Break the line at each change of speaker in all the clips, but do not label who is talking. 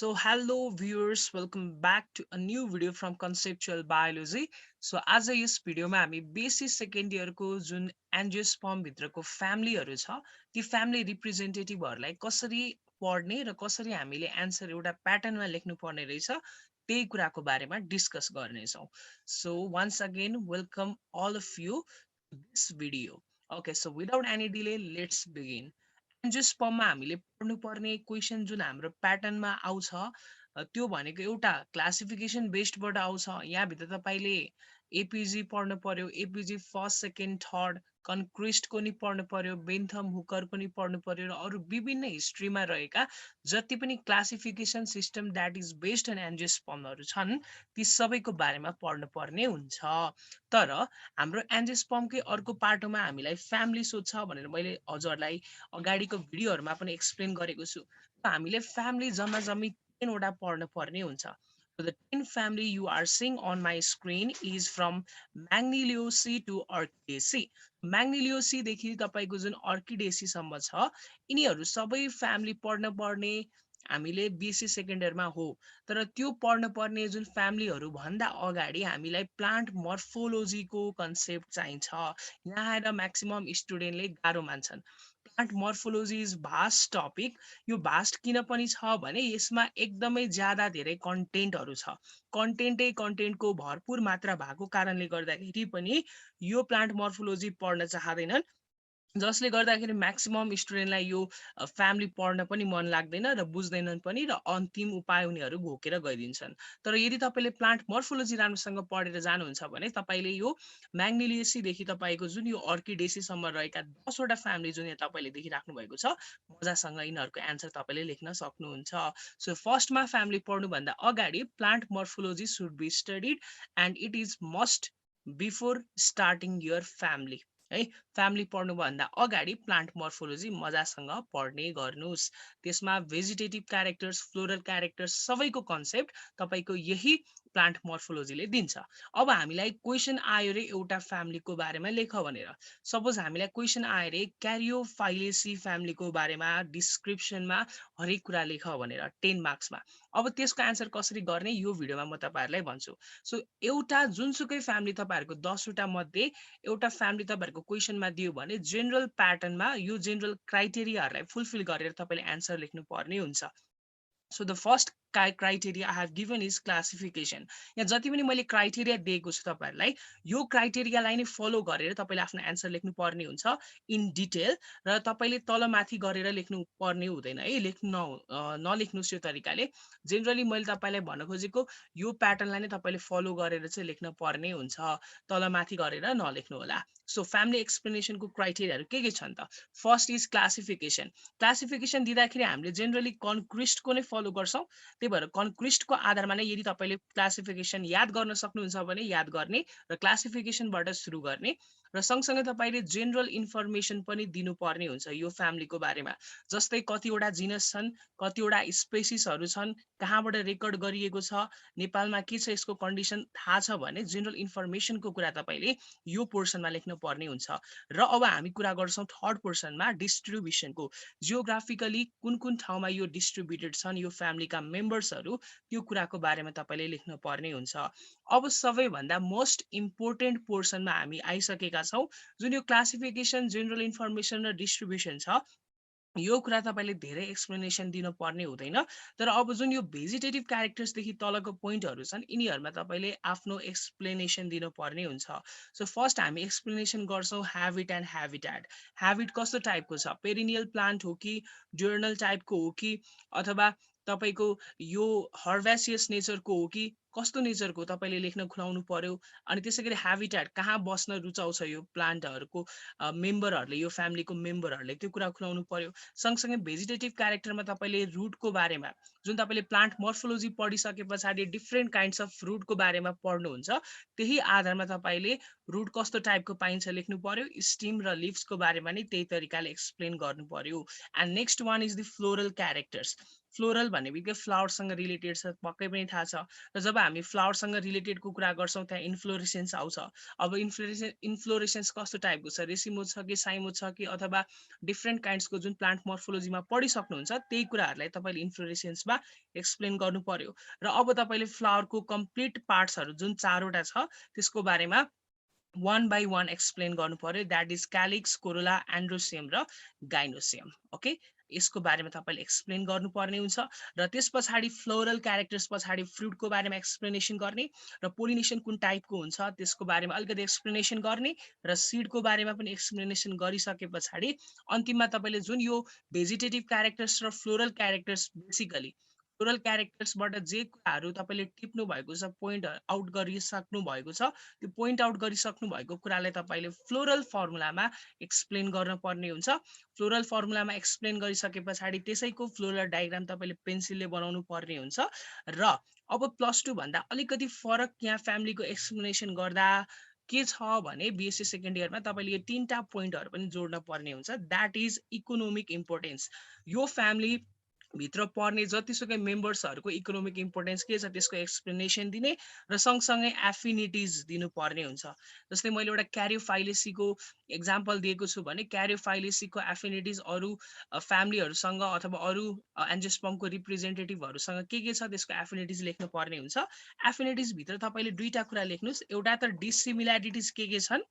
So hello viewers, welcome back to a new video from Conceptual Biology. So आज यस भिडियोमा हामी बेसी second इयरको जुन एन्जियोस्पर्म भित्रको फ्यामिलीहरू छ ती फ्यामिली रिप्रेजेन्टेटिभहरूलाई कसरी पढ्ने र कसरी हामीले एन्सर एउटा प्याटर्नमा लेख्नु पर्ने रहेछ त्यही कुराको बारेमा डिस्कस गर्नेछौँ. So once again welcome all of you to this video. Okay, so without any delay let's begin. एन्जियोस्पर्ममा हामीले पढ्नुपर्ने क्वेसन जुन हाम्रो प्याटर्नमा आउँछ त्यो भनेको एउटा क्लासिफिकेसन बेस्डबाट आउँछ. यहाँभित्र तपाईँले एपिजी पढ्नु पर्यो, एपिजी फर्स्ट सेकेन्ड थर्ड, कन्क्रिस्टको नि पढ्नु पर्यो, बेन्थम हुकरको नि पढ्नु पर्यो र अरू विभिन्न हिस्ट्रीमा रहेका जति पनि classification system that is based on एन्जियोस्पर्महरू छन् ती सबैको बारेमा पढ्नुपर्ने हुन्छ. तर हाम्रो एन्जियोस्पर्मकै अर्को पाटोमा हामीलाई फ्यामिली सोध्छ भनेर मैले हजुरहरूलाई अगाडिको भिडियोहरूमा पनि एक्सप्लेन गरेको छु. हामीले फ्यामिली जम्मा जम्मी 10 वटा पढ्न पर्ने हुन्छ. So the 10 family you are seeing on my screen is from Magnoliaceae to Orchidaceae. Magnoliaceae देखि तपाईको जुन Orchidaceae सम्म छ यिनीहरू सबै फ्यामिली पढ्न पर्ने हामीले बीएससी सेकेन्ड इयरमा हो. तर त्यो पढ्न पर्ने जुन फ्यामिलीहरू भन्दा अगाडि हामीलाई प्लान्ट मर्फोलोजीको कन्सेप्ट चाहिन्छ. यहाँ आएर म्याक्सिमम स्टुडेन्टले गाह्रो मान्छन्. Plant morphology is vast topic. यो भास्ट किन पनि छ भने यसमा एकदमै ज्यादा धेरै कन्टेन्टहरू छ. कन्टेन्टको भरपुर मात्रा भएको कारणले गर्दाखेरि पनि यो प्लान्ट मर्फोलोजी पढ्न चाहँदैनन्, जसले गर्दाखेरि म्याक्सिमम स्टुडेन्टलाई यो फ्यामिली पढ्न पनि मन लाग्दैन र बुझ्दैनन् पनि र अन्तिम उपाय उनीहरू घोकेर गइदिन्छन्. तर यदि तपाईँले प्लान्ट मर्फोलोजी राम्रोसँग पढेर जानुहुन्छ भने तपाईँले यो म्याग्नोलिएसीदेखि तपाईँको जुन यो अर्किडेसीसम्म रहेका 10 वटा फ्यामिली जुन यहाँ तपाईँले देखिराख्नु भएको छ मजासँग यिनीहरूको एन्सर तपाईँले लेख्न सक्नुहुन्छ. सो फर्स्टमा फ्यामिली पढ्नुभन्दा अगाडि plant morphology should be studied and it is must before starting your family. है, फ्यामिली पढ्नुभन्दा अगाडि प्लान्ट मर्फोलोजी मजासँग पढ्ने गर्नुहोस्. त्यसमा भेजिटेटिभ क्यारेक्टर्स, फ्लोरल क्यारेक्टर्स सबैको कन्सेप्ट तपाईँको यही प्लान्ट मर्फोलोजीले दिन्छ. अब हामीलाई क्वेसन आयो रे एउटा फ्यामिलीको बारेमा लेख भनेर. सपोज हामीलाई क्वेसन आयो रे क्यारियोफाइलेसी फ्यामिलीको बारेमा डिस्क्रिप्सनमा हरेक कुरा लेख भनेर 10 मार्क्समा. अब त्यसको एन्सर कसरी गर्ने यो भिडियोमा म तपाईँहरूलाई भन्छु. सो एउटा जुनसुकै फ्यामिली तपाईँहरूको 10 वटा मध्ये एउटा फ्यामिली तपाईँहरूको क्वेसनमा दियो भने जेनरल प्याटर्नमा यो जेनरल क्राइटेरियाहरूलाई फुलफिल गरेर तपाईँले एन्सर लेख्नु पर्ने हुन्छ. So the first criteria I have given is classification. यहाँ जति पनि मैले क्राइटेरिया दिएको छु तपाईँहरूलाई यो क्राइटेरियालाई नै फलो गरेर तपाईँले आफ्नो एन्सर लेख्नु पर्ने हुन्छ इन डिटेल. र तपाईँले तलमाथि गरेर लेख्नु पर्ने हुँदैन है, नलेख्नुहोस् यो तरिकाले. जेनरली मैले तपाईँलाई भन्न खोजेको यो प्याटर्नलाई नै तपाईँले फलो गरेर चाहिँ लेख्न पर्ने हुन्छ, तलमाथि गरेर नलेख्नु होला. सो फ्यामिली एक्सप्लेनेसनको क्राइटेरियाहरू के छन् त? First is classification. क्लासिफिकेसन दिँदाखेरि हामीले जेनरली कन्क्रिस्टको नै फलो गर्छौँ. त्यही भएर कन्क्रिस्टको आधारमा नै यदि तपाईँले क्लासिफिकेसन याद गर्न सक्नुहुन्छ भने याद गर्ने र क्लासिफिकेसनबाट सुरु गर्ने. र सँगसँगै तपाईँले जेनरल इन्फर्मेसन पनि दिनुपर्ने हुन्छ यो फ्यामिलीको बारेमा. जस्तै कतिवटा जिनस छन्, कतिवटा स्पेसिसहरू छन्, कहाँबाट रेकर्ड गरिएको छ, नेपालमा के छ यसको कन्डिसन थाहा छ भने जेनरल इन्फर्मेसनको कुरा तपाईँले यो पोर्सनमा लेख्नु पर्ने हुन्छ. र अब हामी कुरा गर्छौँ थर्ड पोर्सनमा डिस्ट्रिब्युसनको. जियोग्राफिकली कुन कुन ठाउँमा यो डिस्ट्रिब्युटेड छन् यो फ्यामिलीका मेम्बर्सहरू त्यो कुराको बारेमा तपाईँले लेख्नु पर्ने हुन्छ. अब सबैभन्दा मोस्ट इम्पोर्टेन्ट पोर्सनमा हामी आइसकेका छौँ. जुन यो क्लासिफिकेसन, जेनरल इन्फर्मेसन र डिस्ट्रिब्युसन छ यो कुरा तपाईँले धेरै एक्सप्लेनेसन दिनुपर्ने हुँदैन. तर अब जुन यो भेजिटेटिभ क्यारेक्टर्सदेखि तलको पोइन्टहरू छन् यिनीहरूमा तपाईँले आफ्नो एक्सप्लेनेसन दिनुपर्ने हुन्छ. सो फर्स्ट हामी एक्सप्लेनेसन गर्छौँ ह्याबिट एन्ड ह्याबिट्याट. ह्याबिट कस्तो टाइपको छ, पेरिनियल प्लान्ट हो कि ड्युरनल टाइपको हो कि अथवा तपाईँको यो हर्भेसियस नेचरको हो कि कस्तो नेचरको तपाईँले लेख्न खुलाउनु पर्यो. अनि त्यसै गरी ह्याबिट्याट कहाँ बस्न रुचाउँछ यो प्लान्टहरूको मेम्बरहरूले, यो फ्यामिलीको मेम्बरहरूले त्यो कुरा खुलाउनु पर्यो. सँगसँगै भेजिटेटिभ क्यारेक्टरमा तपाईँले रुटको बारेमा, जुन तपाईँले प्लान्ट मर्फोलोजी पढिसके पछाडि डिफ्रेन्ट काइन्ड्स अफ रुटको बारेमा पढ्नुहुन्छ त्यही आधारमा तपाईँले रुट कस्तो टाइपको पाइन्छ लेख्नु पर्यो. स्टिम र लिभ्सको बारेमा नै त्यही तरिकाले एक्सप्लेन गर्नु पर्यो. And next one is the floral characters. Floral भन्ने बित्तिकै फ्लावरसँग रिलेटेड छ, पक्कै पनि थाहा छ। र जब हामी फ्लावरसँग रिलेटेडको कुरा गर्छौँ त्यहाँ इन्फ्लोरेसेन्स आउँछ। अब इन्फ्लोरेसेन्स कस्तो टाइपको छ, रेसिमो छ कि साइमो छ कि अथवा डिफ्रेन्ट काइन्ड्सको जुन प्लान्ट मोर्फोलोजीमा पढिसक्नुहुन्छ त्यही कुराहरूलाई तपाईँले इन्फ्लोरेसेन्समा एक्सप्लेन गर्नु पर्यो। र अब तपाईँले फ्लावरको कम्प्लिट पार्ट्सहरू जुन 4वटा छ त्यसको बारेमा वान बाई वान एक्सप्लेन गर्नु पर्यो। द्याट इज क्यालिक्स, कोरोला, एन्ड्रोसियम र गाइनोसियम। ओके, यसको बारेमा तपाईँले एक्सप्लेन गर्नुपर्ने हुन्छ। र त्यस पछाडि फ्लोरल क्यारेक्टर्स पछाडि फ्रुटको बारेमा एक्सप्लेनेसन गर्ने र पोलिनेसन कुन टाइपको हुन्छ त्यसको बारेमा अलिकति एक्सप्लेनेसन गर्ने र सिडको बारेमा पनि एक्सप्लेनेसन गरिसके पछाडि अन्तिममा तपाईँले जुन यो भेजिटेटिभ क्यारेक्टर्स र फ्लोरल क्यारेक्टर्स बेसिकली फ्लोरल क्यारेक्टर्सबाट जे कुराहरू तपाईँले टिप्नु भएको छ, पोइन्ट आउट गरिसक्नु भएको छ, त्यो पोइन्ट आउट गरिसक्नु भएको कुरालाई तपाईँले फ्लोरल फर्मुलामा एक्सप्लेन गर्न पर्ने हुन्छ। फ्लोरल फर्मुलामा एक्सप्लेन गरिसके पछाडि त्यसैको फ्लोरल डायग्राम तपाईँले पेन्सिलले बनाउनु पर्ने हुन्छ। र अब +2 भन्दा अलिकति फरक यहाँ फ्यामिलीको एक्सप्लेनेसन गर्दा के छ भने बिएससी सेकेन्ड इयरमा तपाईँले यो 3टा पोइन्टहरू पनि जोड्न पर्ने हुन्छ। That is economic importance. यो फ्यामिली भित्र पर्ने जतिसुकै मेम्बर्सहरूको इकोनोमिक इम्पोर्टेन्स के छ त्यसको एक्सप्लेनेसन दिने र सँगसँगै एफिनिटिज दिनुपर्ने हुन्छ। जस्तै मैले एउटा क्यारियोफाइलेसीको एक्जाम्पल दिएको छु भने क्यारियोफाइलेसीको एफिनिटिज अरू फ्यामिलीहरूसँग अथवा अरू एन्जियोस्पर्मको रिप्रेजेन्टेटिभहरूसँग के छ त्यसको एफिनिटिज लेख्नु पर्ने हुन्छ। एफिनिटिज भित्र तपाईँले 2टा कुरा लेख्नुहोस्। एउटा त डिसिमिल्यारिटिज के छन्,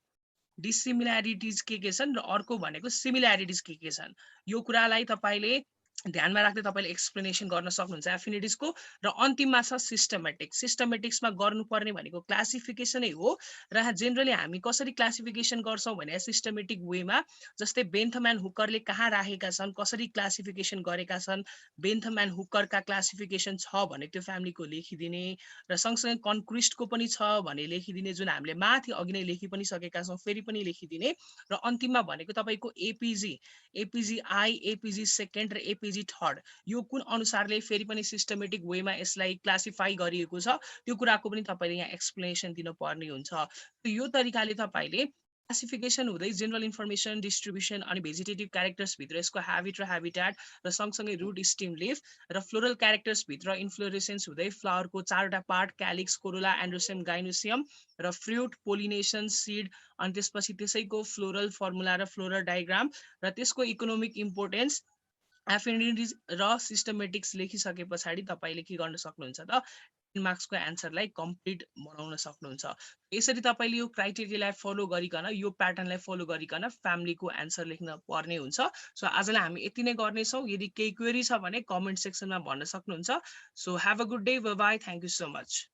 डिसिमिल्यारिटिज के छन्, र अर्को भनेको सिमिल्यारिटिज के छन्। यो कुरालाई तपाईँले ध्यानमा राख्दै तपाईँले एक्सप्लेनेसन गर्न सक्नुहुन्छ एफिनिटिजको। र अन्तिममा छ सिस्टमेटिक्स। सिस्टमेटिक्समा गर्नुपर्ने भनेको क्लासिफिकेसनै हो। र जेनरली हामी कसरी क्लासिफिकेसन गर्छौँ भने सिस्टमेटिक वेमा, जस्तै बेन्थम्यान हुकरले कहाँ राखेका छन्, कसरी क्लासिफिकेसन गरेका छन्, बेन्थम्यान हुकरका क्लासिफिकेसन छ भने त्यो फ्यामिलीको लेखिदिने, र सँगसँगै कन्क्रिस्टको पनि छ भने लेखिदिने, जुन हामीले माथि अघि नै लेखि पनि सकेका छौँ फेरि पनि लेखिदिने। र अन्तिममा भनेको तपाईँको APJ, APJ I, APJ second र एपिजी थर्ड, यो कुन अनुसारले फेरि पनि सिस्टमेटिक वेमा यसलाई क्लासिफाई गरिएको छ त्यो कुराको पनि तपाईँले यहाँ एक्सप्लेनेसन दिनुपर्ने हुन्छ। यो तरिकाले तपाईँले क्लासिफिकेसन हुँदै जेनरल इन्फर्मेसन, डिस्ट्रिब्युसन अनि भेजिटेटिभ क्यारेक्टर्स भित्र यसको ह्याबिट र ह्याबिट्याट र सँगसँगै रुट, स्टिम, लिफ र फ्लोरल क्यारेक्टर्स भित्र इन्फ्लोरेसेन्स हुँदै फ्लावरको 4वटा पार्ट क्यालिक्स, कोरोला, एन्ड्रोसियम, गाइनोसियम र फ्रुट, पोलिनेसन, सिड अनि त्यसपछि त्यसैको फ्लोरल फर्मुला र फ्लोरल डायग्राम र त्यसको इकोनोमिक इम्पोर्टेन्स, एफिनिटिज र सिस्टमेटिक्स लेखिसके पछाडि तपाईँले के गर्न सक्नुहुन्छ त 10 मार्क्सको एन्सरलाई कम्प्लिट बनाउन सक्नुहुन्छ। यसरी तपाईँले यो क्राइटेरियालाई फलो गरिकन, यो प्याटर्नलाई फलो गरिकन फ्यामिलीको एन्सर लेख्न पर्ने हुन्छ। सो आजलाई हामी यति नै गर्नेछौँ। यदि केही क्वेरी छ भने कमेन्ट सेक्सनमा भन्न सक्नुहुन्छ। So have a good day, by by, thank you so much.